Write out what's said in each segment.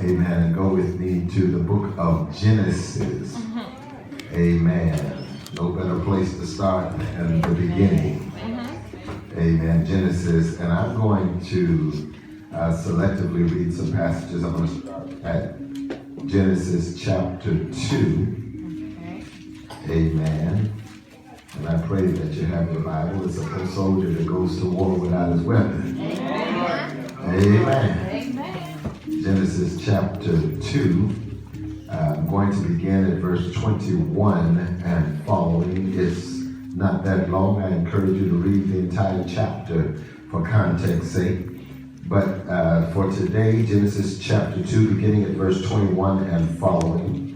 Amen. And go with me to the book of Genesis. Amen. No better place to start than the beginning. Amen. Genesis. And I'm going to selectively read some passages. I'm going to start at Genesis chapter 2. Amen. And I pray that you have your Bible. It's a good soldier that goes to war without his weapon. Amen. Amen. Genesis chapter 2. I'm going to begin at verse 21 and following. It's not that long. I encourage you to read the entire chapter for context sake. But for today, Genesis chapter 2, beginning at verse 21 and following.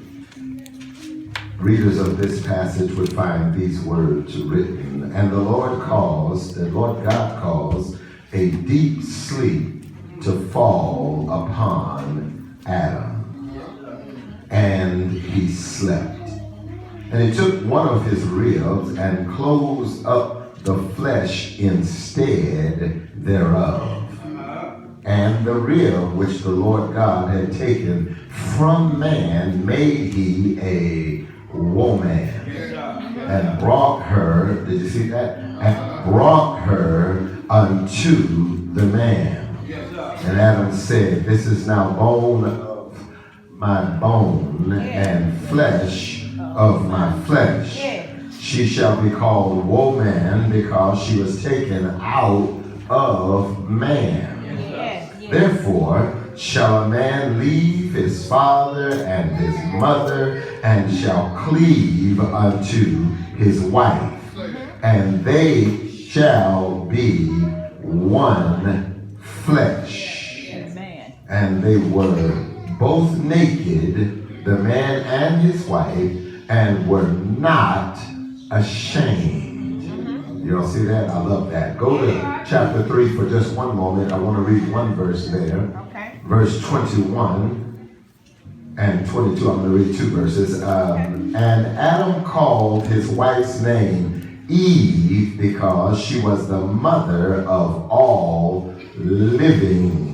Readers of this passage would find these words written. And the Lord God caused a deep sleep to fall upon Adam, and he slept. And he took one of his ribs and closed up the flesh instead thereof. And the rib which the Lord God had taken from man made he a woman, and brought her, did you see that? And brought her unto the man. And Adam said, this is now bone of my bone and flesh of my flesh. She shall be called woman, because she was taken out of man. Therefore shall a man leave his father and his mother, and shall cleave unto his wife, and they shall be one flesh. And they were both naked, the man and his wife, and were not ashamed. You all see that? I love that. Go to chapter 3 for just one moment. I want to read one verse there. Okay. Verse 21 and 22. I'm going to read two verses. And Adam called his wife's name Eve, because she was the mother of all living.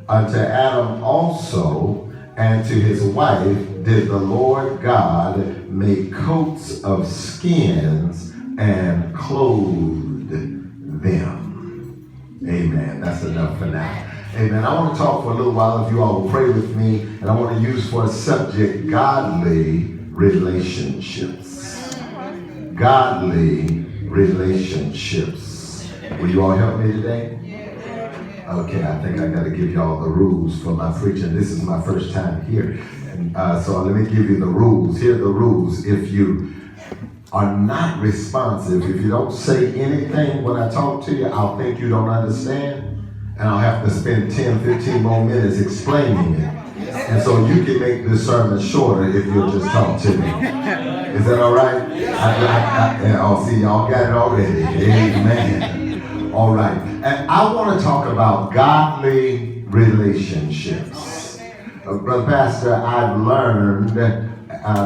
Unto Adam also and to his wife did the Lord God make coats of skins and clothed them. Amen. That's enough for now. Amen. I want to talk for a little while, if you all will pray with me, and I want to use for a subject godly relationships. Godly relationships. Will you all help me today? Okay, I think I got to give y'all the rules for my preaching. This is my first time here. And so let me give you the rules. Here are the rules. If you are not responsive, if you don't say anything when I talk to you, I'll think you don't understand. And I'll have to spend 10, 15 more minutes explaining it. And so you can make this sermon shorter if you'll just talk to me. Is that all right? I'll see y'all got it already. Amen. All right. And I want to talk about godly relationships. Brother Pastor, I've learned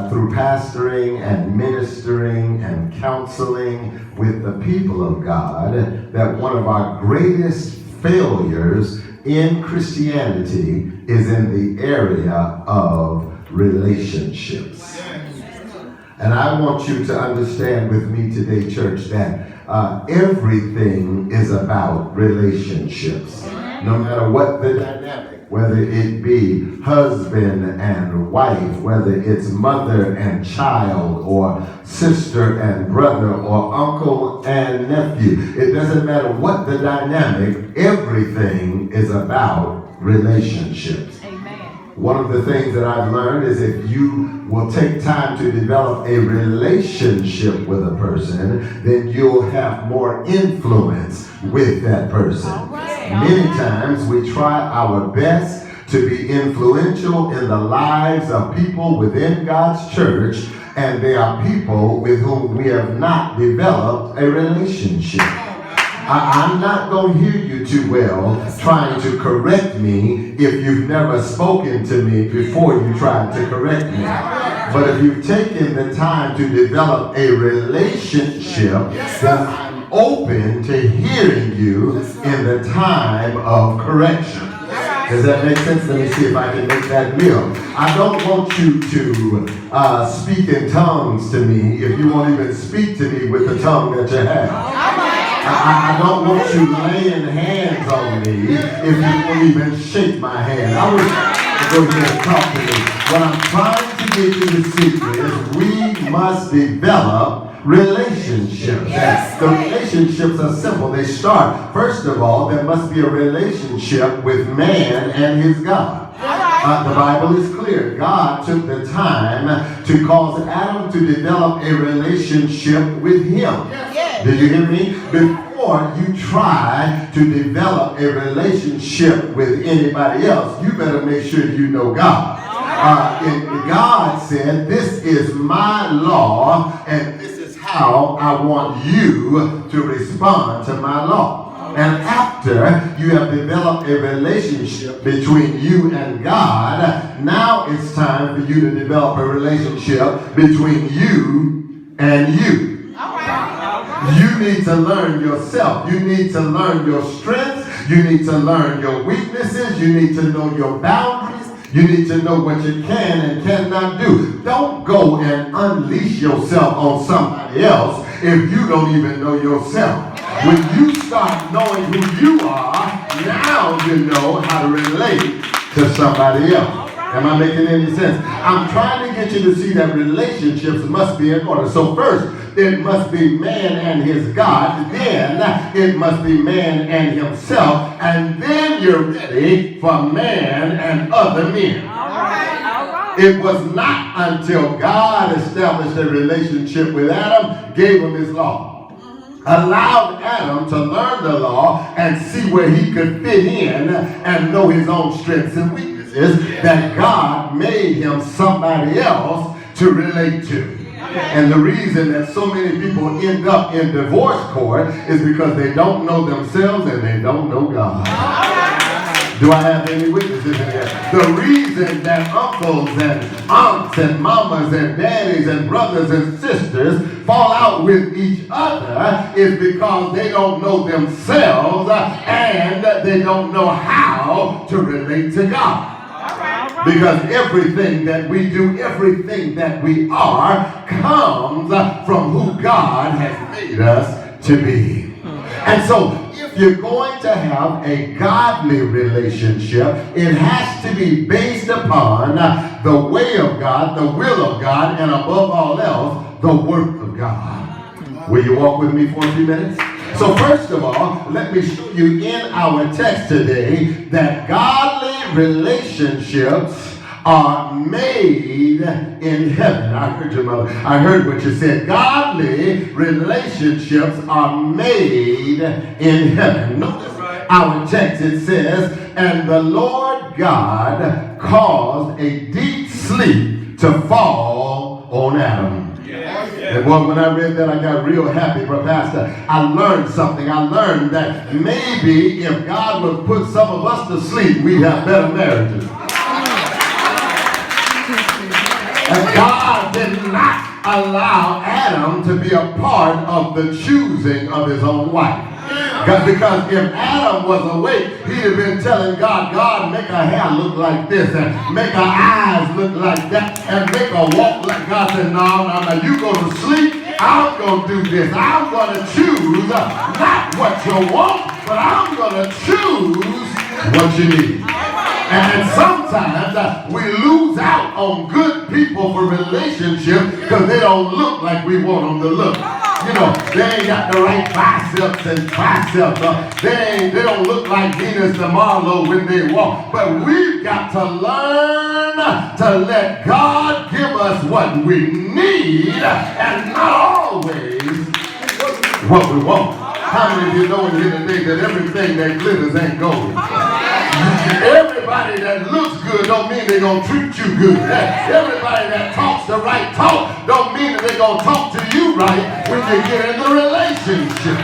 through pastoring and ministering and counseling with the people of God that one of our greatest failures in Christianity is in the area of relationships. And I want you to understand with me today, church, that everything is about relationships. No matter what the dynamic, whether it be husband and wife, whether it's mother and child, or sister and brother, or uncle and nephew. It doesn't matter what the dynamic, everything is about relationships. One of the things that I've learned is if you will take time to develop a relationship with a person, then you'll have more influence with that person. Many times we try our best to be influential in the lives of people within God's church, and they are people with whom we have not developed a relationship. I'm not going to hear you too well trying to correct me if you've never spoken to me before you tried to correct me. But if you've taken the time to develop a relationship, then I'm open to hearing you in the time of correction. Does that make sense? Let me see if I can make that real. I don't want you to speak in tongues to me if you won't even speak to me with the tongue that you have. I don't want you laying hands on me if you won't even shake my hand. I wish you go ahead and talk to me. What I'm trying to get you to see is we must develop relationships. Yes. The relationships are simple. They start, first of all, there must be a relationship with man and his God. The Bible is clear. God took the time to cause Adam to develop a relationship with him. Yes. Did you hear me? Before you try to develop a relationship with anybody else, you better make sure you know God. God said, this is my law, and this is how I want you to respond to my law. And after you have developed a relationship between you and God, now it's time for you to develop a relationship between you and you. You need to learn yourself. You need to learn your strengths. You need to learn your weaknesses. You need to know your boundaries. You need to know what you can and cannot do. Don't go and unleash yourself on somebody else if you don't even know yourself. When you start knowing who you are, now you know how to relate to somebody else. Am I making any sense? I'm trying to get you to see that relationships must be in order. So first, it must be man and his God. Then it must be man and himself. And then you're ready for man and other men. All right. It was not until God established a relationship with Adam, gave him his law, allowed Adam to learn the law and see where he could fit in and know his own strengths and weaknesses, that God made him somebody else to relate to. And the reason that so many people end up in divorce court is because they don't know themselves and they don't know God. Do I have any witnesses in here? The reason that uncles and aunts and mamas and daddies and brothers and sisters fall out with each other is because they don't know themselves and they don't know how to relate to God. Because everything that we do, everything that we are, comes from who God has made us to be. And so, if you're going to have a godly relationship, it has to be based upon the way of God, the will of God, and above all else, the work of God. Will you walk with me for a few minutes? So first of all, let me show you in our text today that godly relationships are made in heaven. I heard your mother. I heard what you said. Godly relationships are made in heaven. Notice our text. It says, and the Lord God caused a deep sleep to fall on Adam. And well, when I read that, I got real happy, but Pastor, I learned something. I learned that maybe if God would put some of us to sleep, we'd have better marriages. And God did not allow Adam to be a part of the choosing of his own wife. Because if Adam was awake, he'd have been telling God, God, make her hair look like this, and make her eyes look like that, and make her walk like God. Said, no, you go to sleep, I'm going to do this. I'm going to choose not what you want, but I'm going to choose what you need. And sometimes we lose out on good people for relationships because they don't look like we want them to look. You know, they ain't got the right biceps and triceps. They don't look like Venus de Marlowe when they walk. But we've got to learn to let God give us what we need and not always what we want. How many of you know in here today that everything that glitters ain't gold? Everybody that looks good don't mean they're going to treat you good. Everybody that talks the right talk don't mean that they're going to talk to you right when you get in the relationship.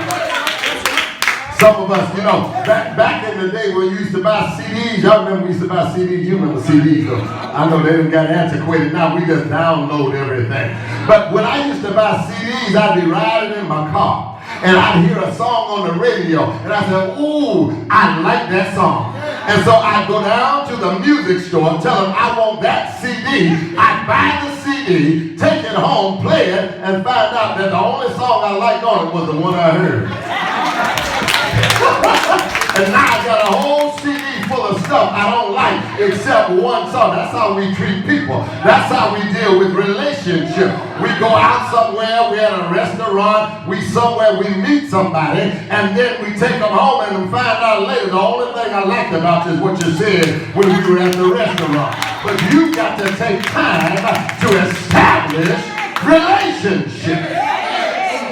Some of us, you know, back in the day when you used to buy CDs, y'all remember we used to buy CDs? You remember CDs, though. I know they done got antiquated now. We just download everything. But when I used to buy CDs, I'd be riding in my car, and I'd hear a song on the radio, and I said, ooh, I like that song. And so I go down to the music store, tell them I want that CD. I buy the CD, take it home, play it, and find out that the only song I liked on it was the one I heard. And now I got a whole CD full of stuff I don't like except one song. That's how we treat people. That's how we deal with relationships. We go out somewhere, we're at a restaurant, we meet somebody, and then we take them home and find out later the only thing I liked about you is what you said when we were at the restaurant. But you've got to take time to establish relationships.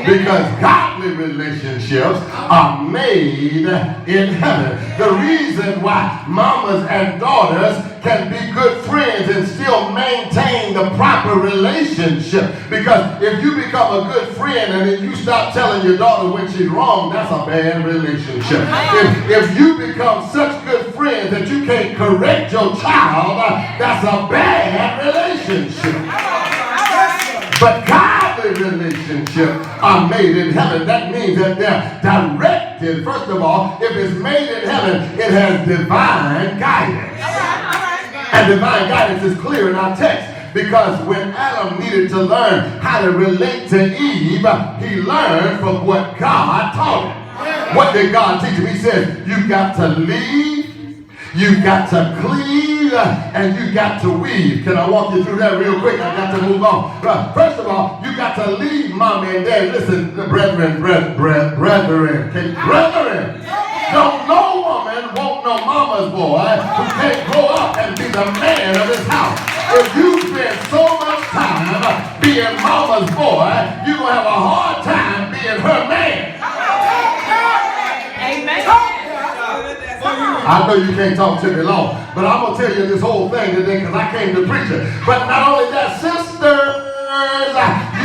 Because godly relationships are made in heaven. The reason why mamas and daughters can be good friends and still maintain the proper relationship. Because if you become a good friend and then you stop telling your daughter when she's wrong, that's a bad relationship. If you become such good friends that you can't correct your child, that's a bad relationship. But godly relationships are made in heaven. That means that they're directed. First of all, if it's made in heaven, it has divine guidance. And divine guidance is clear in our text. Because when Adam needed to learn how to relate to Eve, he learned from what God taught him. What did God teach him? He said, you've got to leave, you've got to cleave, and you got to weave. Can I walk you through that real quick? I got to move on. First of all, you got to leave mommy and daddy. Listen, brethren. Don't no woman want no mama's boy who can't grow up and be the man of his house. If you spend so much time being mama's boy, you're going to have a hard time being her man. Amen. I know you can't talk to me long, but I'm going to tell you this whole thing today because I came to preach it. But not only that, sisters,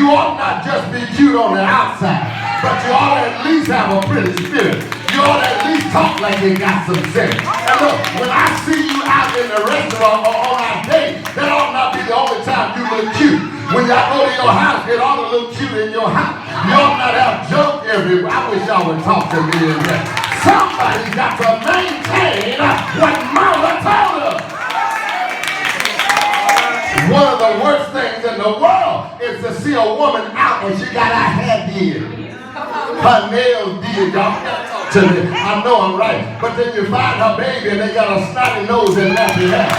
you ought not just be cute on the outside, but you ought to at least have a pretty spirit. You ought to at least talk like you got some sense. And look, when I see you out in the restaurant or on our date, that ought not be the only time you look cute. When y'all go to your house, it ought to look cute in your house. You ought not have junk everywhere. I wish y'all would talk to me in there. Somebody's got to maintain what mama told us. One of the worst things in the world is to see a woman out and she got her hair did. Her nails did, y'all. To me. I know I'm right. But then you find her baby and they got a snotty nose and nappy hair.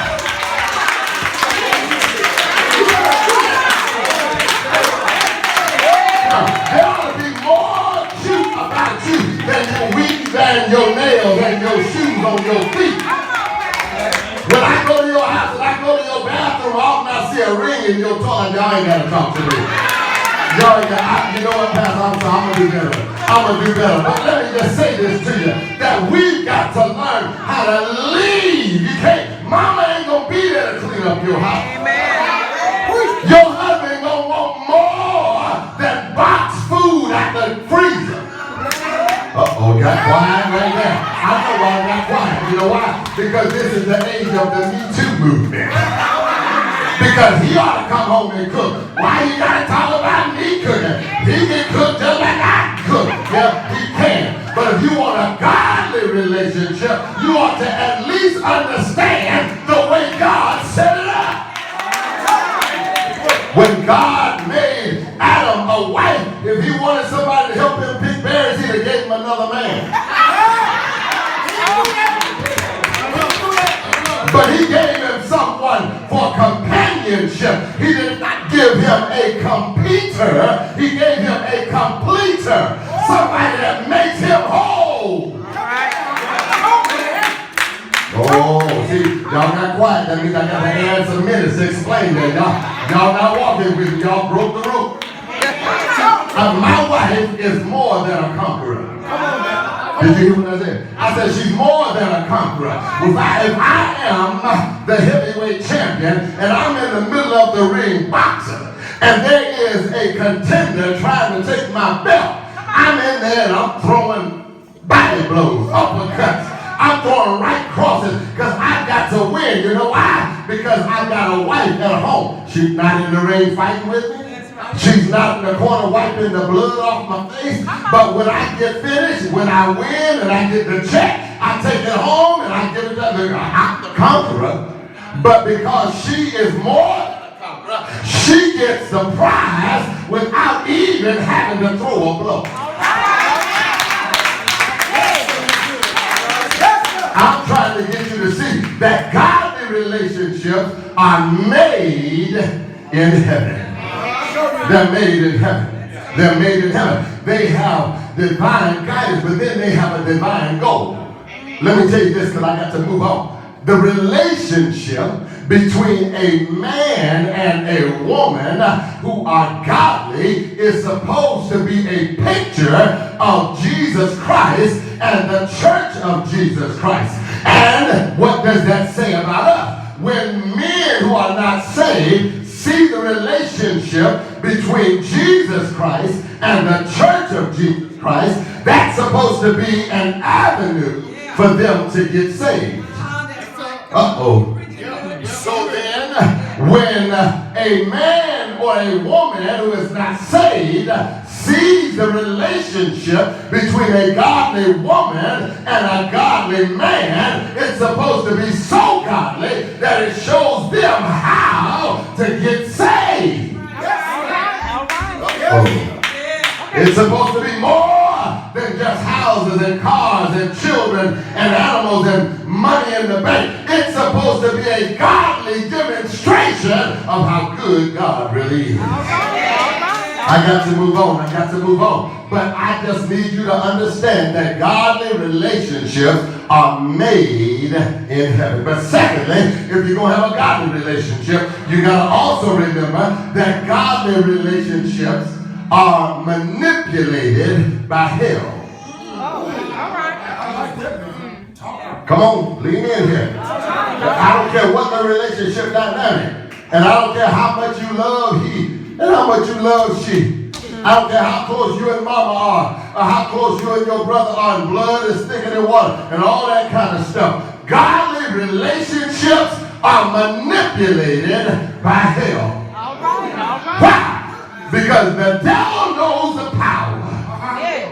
There ought to be more cute about you than your wigs and your nails and your shoes on your feet. When I go to your house and I go to your bathroom, often I see a ring in your toilet. Y'all ain't got to talk to me. Y'all ain't got, you know what, Pastor? I'm going to do better. I'm going to do better. But let me just say this to you, that we've got to learn how to leave. You can't, mama ain't going to be there to clean up your house. Amen. Your husband going to want more than box food out the freezer. Uh-oh, got quiet right there. I know why I got quiet. You know why? Because this is the age of the Me Too movement. Because he ought to come home and cook. Why you got to talk about me cooking? He can cook just like I cook. Yeah, he can. But if you want a godly relationship, you ought to at least understand the way God set it up. When God made Adam a wife, if he wanted somebody to help him pick berries, he'd have gave him another man. But he gave him someone for companionship. He did not give him a completer. He gave him a completer. Somebody that makes him whole. Oh, see, y'all got quiet. That means I got to add some minutes to explain that. Y'all not walking with me. Y'all broke the rope. My wife is more than a conqueror. Did you hear what I said? I said she's more than a conqueror. If I am the heavyweight champion and I'm in the middle of the ring boxing and there is a contender trying to take my belt, I'm in there and I'm throwing body blows, uppercuts. I'm throwing right crosses because I've got to win. You know why? Because I've got a wife at home. She's not in the ring fighting with me. She's not in the corner wiping the blood off my face. But when I get finished, when I win and I get the check, I take it home and I give it to her. I'm the conqueror. But because she is more than a conqueror, she gets the prize without even having to throw a blow. I'm trying to get you to see that godly relationships are made in heaven. They're made in heaven. They're made in heaven. They have divine guidance, but then they have a divine goal. Let me tell you this because I got to move on. The relationship between a man and a woman who are godly is supposed to be a picture of Jesus Christ and the church of Jesus Christ. And what does that say about us? When men who are not saved see the relationship between Jesus Christ and the church of Jesus Christ, that's supposed to be an avenue for them to get saved. Uh-oh. So then, when a man or a woman who is not saved sees the relationship between a godly woman and a godly man, it's supposed to be so godly that it shows them how to get saved. Oh. It's supposed to be more than just houses and cars and children and animals and money in the bank. It's supposed to be a godly demonstration of how good God really is. I got to move on. But I just need you to understand that godly relationships are made in heaven. But secondly, if you're going to have a godly relationship, you got to also remember that godly relationships are manipulated by hell. Come on, lean in here. I don't care what the relationship dynamic, and I don't care how much you love he and how much you love she. I don't care how close you and mama are, or how close you and your brother are, and blood is thicker than water, and all that kind of stuff. Godly relationships are manipulated by hell. Why? Because the devil knows the power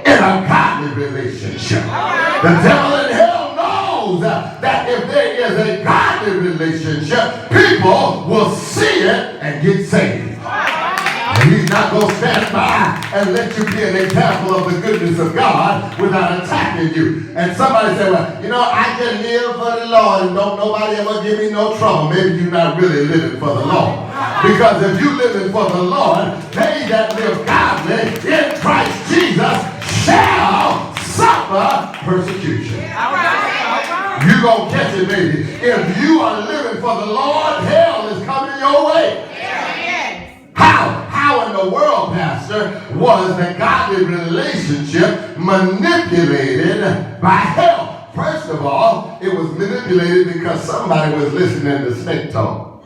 in a godly relationship. The devil in hell knows that if there is a godly relationship, people will see it and get saved. And he's not going to stand by and let you be an example of the goodness of God without attacking you. And somebody said, well, you know, I just live for the Lord and don't nobody ever give me no trouble. Maybe you're not really living for the Lord. Because if you're living for the Lord, they that live godly in Christ Jesus shall suffer persecution. You're going to catch it, baby. If you are living for the Lord, hell is coming your way. How in the world, Pastor, was the godly relationship manipulated by hell? First of all, it was manipulated because somebody was listening to snake talk.